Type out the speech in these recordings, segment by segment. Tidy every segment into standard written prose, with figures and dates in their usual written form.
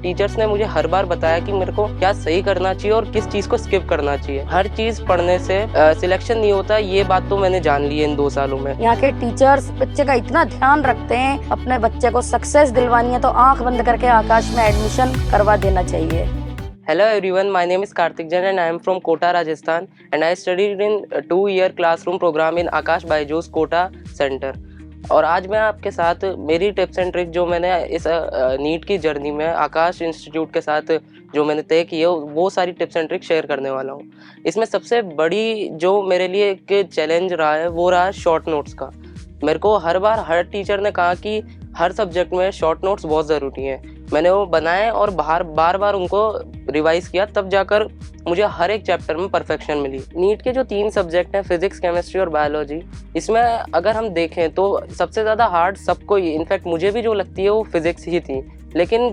Teachers ने मुझे हर बार बताया कि मेरे को क्या सही करना चाहिए और किस चीज को स्किप करना चाहिए। हर चीज पढ़ने से सिलेक्शन नहीं होता, ये बात तो मैंने जान ली है इन 2 सालों में। यहाँ के टीचर्स बच्चे का इतना ध्यान रखते हैं, अपने बच्चे को सक्सेस दिलवानी है तो आंख बंद करके आकाश में एडमिशन करवा देना चाहिए। Hello everyone, my name is Karthik Jain and I am from Kota, Rajasthan and I studied in a 2-year classroom program in Akash Byju's Kota Center। और आज मैं आपके साथ मेरी टिप्स एंड ट्रिक जो मैंने इस नीट की जर्नी में आकाश इंस्टीट्यूट के साथ जो मैंने तय की है वो सारी टिप्स एंड ट्रिक शेयर करने वाला हूँ। इसमें सबसे बड़ी जो मेरे लिए एक चैलेंज रहा है वो रहा शॉर्ट नोट्स का। मेरे को हर बार हर टीचर ने कहा कि हर सब्जेक्ट में शॉर्ट नोट्स बहुत ज़रूरी हैं। मैंने वो बनाए और बार बार उनको रिवाइज किया, तब जाकर मुझे हर एक चैप्टर में परफेक्शन मिली। नीट के जो 3 सब्जेक्ट हैं फिजिक्स, केमिस्ट्री और बायोलॉजी, इसमें अगर हम देखें तो सबसे ज़्यादा हार्ड सबको ही, इनफैक्ट मुझे भी जो लगती है वो फिजिक्स ही थी। लेकिन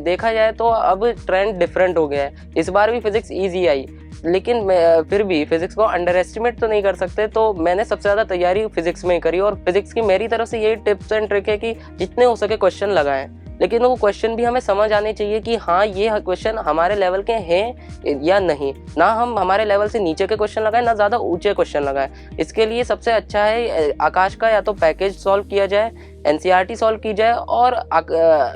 देखा जाए तो अब ट्रेंड डिफरेंट हो गया है। इस बार भी फिजिक्स ईजी आई, लेकिन फिर भी फिजिक्स को अंडर एस्टिमेट तो नहीं कर सकते, तो मैंने सबसे ज़्यादा तैयारी फिजिक्स में ही करी। और फिजिक्स की मेरी तरफ से यही टिप्स एंड ट्रिक है कि जितने हो सके क्वेश्चन लगाएं, लेकिन वो क्वेश्चन भी हमें समझ आने चाहिए कि हाँ ये क्वेश्चन हमारे लेवल के हैं या नहीं। ना हम हमारे लेवल से नीचे के क्वेश्चन लगाएं, ना ज़्यादा ऊंचे क्वेश्चन लगाएं। इसके लिए सबसे अच्छा है आकाश का या तो पैकेज सॉल्व किया जाए, एनसीईआरटी सॉल्व की जाए, और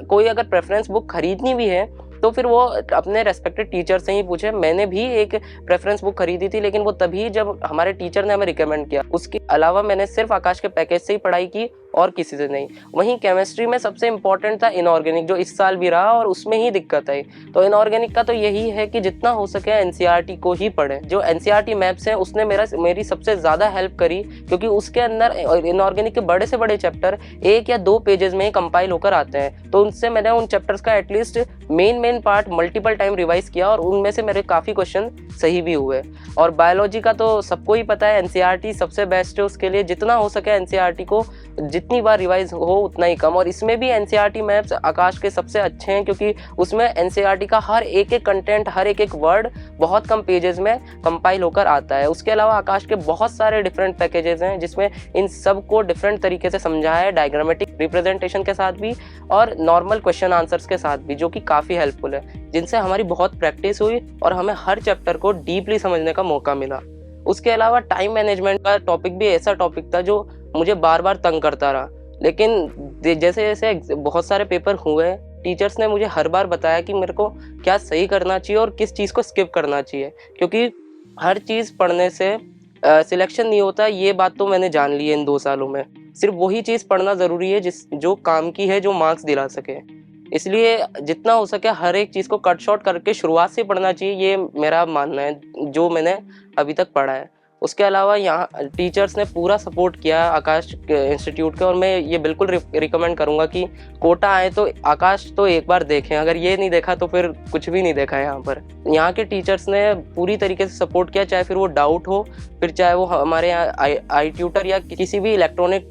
कोई अगर प्रेफरेंस बुक खरीदनी भी है तो फिर वो अपने रेस्पेक्टेड टीचर से ही पूछे। मैंने भी एक प्रेफरेंस बुक खरीदी थी, लेकिन वो तभी जब हमारे टीचर ने हमें रिकमेंड किया। उसके अलावा मैंने सिर्फ आकाश के पैकेज से ही पढ़ाई की और किसी से नहीं। वहीं केमिस्ट्री में सबसे इम्पोर्टेंट था इनऑर्गेनिक, जो इस साल भी रहा और उसमें ही दिक्कत आई। तो इनऑर्गेनिक का तो यही है कि जितना हो सके एनसीईआरटी को ही पढ़ें। जो एनसीईआरटी मैप्स हैं उसने मेरी सबसे ज़्यादा हेल्प करी, क्योंकि उसके अंदर इनऑर्गेनिक के बड़े से बड़े चैप्टर 1 या 2 पेजेस में ही कंपाइल होकर आते हैं। तो उनसे मैंने उन चैप्टर्स का at least main part multiple time revise किया और उनमें से मेरे काफ़ी क्वेश्चन सही भी हुए। और बायोलॉजी का तो सबको ही पता है, एनसीईआरटी सबसे बेस्ट है उसके लिए। जितना हो सके एनसीईआरटी को जितनी बार रिवाइज हो उतना ही कम। और इसमें भी एनसीईआरटी मैप्स आकाश के सबसे अच्छे हैं, क्योंकि उसमें एनसीईआरटी का हर एक कंटेंट, हर एक वर्ड बहुत कम पेजेस में कंपाइल होकर आता है। उसके अलावा आकाश के बहुत सारे डिफरेंट पैकेजेस हैं जिसमें इन सब को डिफरेंट तरीके से समझाया है, डायग्रामेटिक रिप्रेजेंटेशन के साथ भी और नॉर्मल क्वेश्चन आंसर्स के साथ भी, जो कि काफ़ी हेल्पफुल है, जिनसे हमारी बहुत प्रैक्टिस हुई और हमें हर चैप्टर को डीपली समझने का मौका मिला। उसके अलावा टाइम मैनेजमेंट का टॉपिक भी ऐसा टॉपिक था जो मुझे बार बार तंग करता रहा। लेकिन जैसे जैसे बहुत सारे पेपर हुए, टीचर्स ने मुझे हर बार बताया कि मेरे को क्या सही करना चाहिए और किस चीज़ को स्किप करना चाहिए, क्योंकि हर चीज़ पढ़ने से सिलेक्शन नहीं होता। ये बात तो मैंने जान ली है इन 2 सालों में। सिर्फ वही चीज़ पढ़ना ज़रूरी है जो काम की है, जो मार्क्स दिला सके। इसलिए जितना हो सके हर एक चीज़ को कट शॉर्ट करके शुरुआत से पढ़ना चाहिए, ये मेरा मानना है जो मैंने अभी तक पढ़ा है। उसके अलावा यहाँ टीचर्स ने पूरा सपोर्ट किया आकाश इंस्टीट्यूट के, और मैं ये बिल्कुल रिकमेंड करूँगा कि कोटा आए तो आकाश तो एक बार देखें। अगर ये नहीं देखा तो फिर कुछ भी नहीं देखा है यहाँ पर। यहाँ के टीचर्स ने पूरी तरीके से सपोर्ट किया, चाहे फिर वो डाउट हो, फिर चाहे वो हमारे यहाँ आई ट्यूटर या किसी भी इलेक्ट्रॉनिक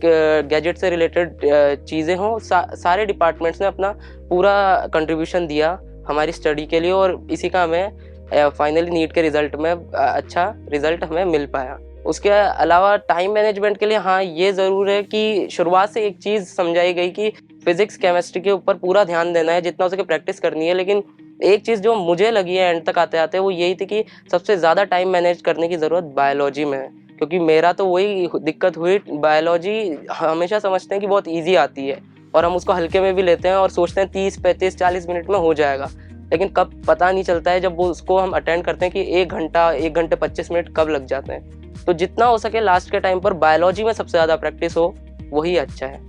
गैजेट से रिलेटेड चीज़ें हों। सारे डिपार्टमेंट्स ने अपना पूरा कंट्रीब्यूशन दिया हमारी स्टडी के लिए, और इसी का हमें फाइनली नीट के रिजल्ट में अच्छा रिजल्ट हमें मिल पाया। उसके अलावा टाइम मैनेजमेंट के लिए हाँ ये ज़रूर है कि शुरुआत से एक चीज़ समझाई गई कि फिजिक्स केमिस्ट्री के ऊपर पूरा ध्यान देना है, जितना हो सके प्रैक्टिस करनी है। लेकिन एक चीज़ जो मुझे लगी है एंड तक आते आते वो यही थी कि सबसे ज़्यादा टाइम मैनेज करने की ज़रूरत बायोलॉजी में है, क्योंकि मेरा तो वही दिक्कत हुई। बायोलॉजी हमेशा समझते हैं कि बहुत ईजी आती है और हम उसको हल्के में भी लेते हैं और सोचते हैं 30, 35, 40 मिनट में हो जाएगा, लेकिन कब पता नहीं चलता है जब वो उसको हम अटेंड करते हैं कि 1 घंटे 25 मिनट कब लग जाते हैं। तो जितना हो सके लास्ट के टाइम पर बायोलॉजी में सबसे ज़्यादा प्रैक्टिस हो वही अच्छा है।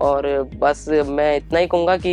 और बस मैं इतना ही कहूँगा कि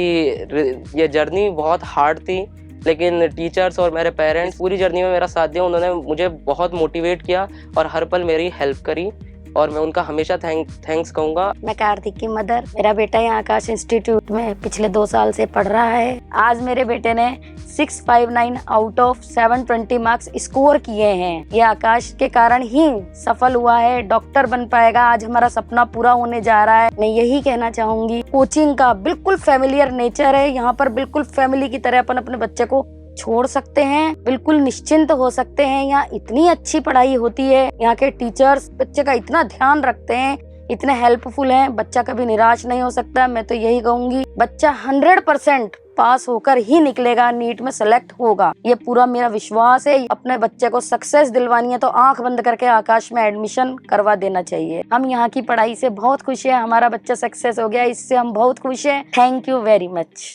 ये जर्नी बहुत हार्ड थी, लेकिन टीचर्स और मेरे पेरेंट्स पूरी जर्नी में मेरा साथ दिया। उन्होंने मुझे बहुत मोटिवेट किया और हर पल मेरी हेल्प करी, और मैं उनका हमेशा थैंक्स कहूँगा। मैं कार्तिक की मदर, मेरा बेटा यहाँ आकाश इंस्टीट्यूट में पिछले 2 साल से पढ़ रहा है। आज मेरे बेटे ने 659 आउट ऑफ 720 मार्क्स स्कोर किए हैं। ये आकाश के कारण ही सफल हुआ है, डॉक्टर बन पाएगा। आज हमारा सपना पूरा होने जा रहा है। मैं यही कहना चाहूंगी, कोचिंग का बिल्कुल फैमिलियर नेचर है। यहाँ पर बिल्कुल फैमिली की तरह अपन अपने बच्चे को छोड़ सकते हैं, बिल्कुल निश्चिंत हो सकते हैं। यहाँ इतनी अच्छी पढ़ाई होती है, यहाँ के टीचर्स बच्चे का इतना ध्यान रखते हैं, इतने हेल्पफुल हैं, बच्चा कभी निराश नहीं हो सकता। मैं तो यही कहूंगी, बच्चा 100% पास होकर ही निकलेगा, नीट में सेलेक्ट होगा। ये पूरा मेरा विश्वास है। अपने बच्चे को सक्सेस दिलवानी है तो आंख बंद करके आकाश में एडमिशन करवा देना चाहिए। हम यहाँ की पढ़ाई से बहुत खुश है, हमारा बच्चा सक्सेस हो गया, इससे हम बहुत खुश हैं। Thank you very much.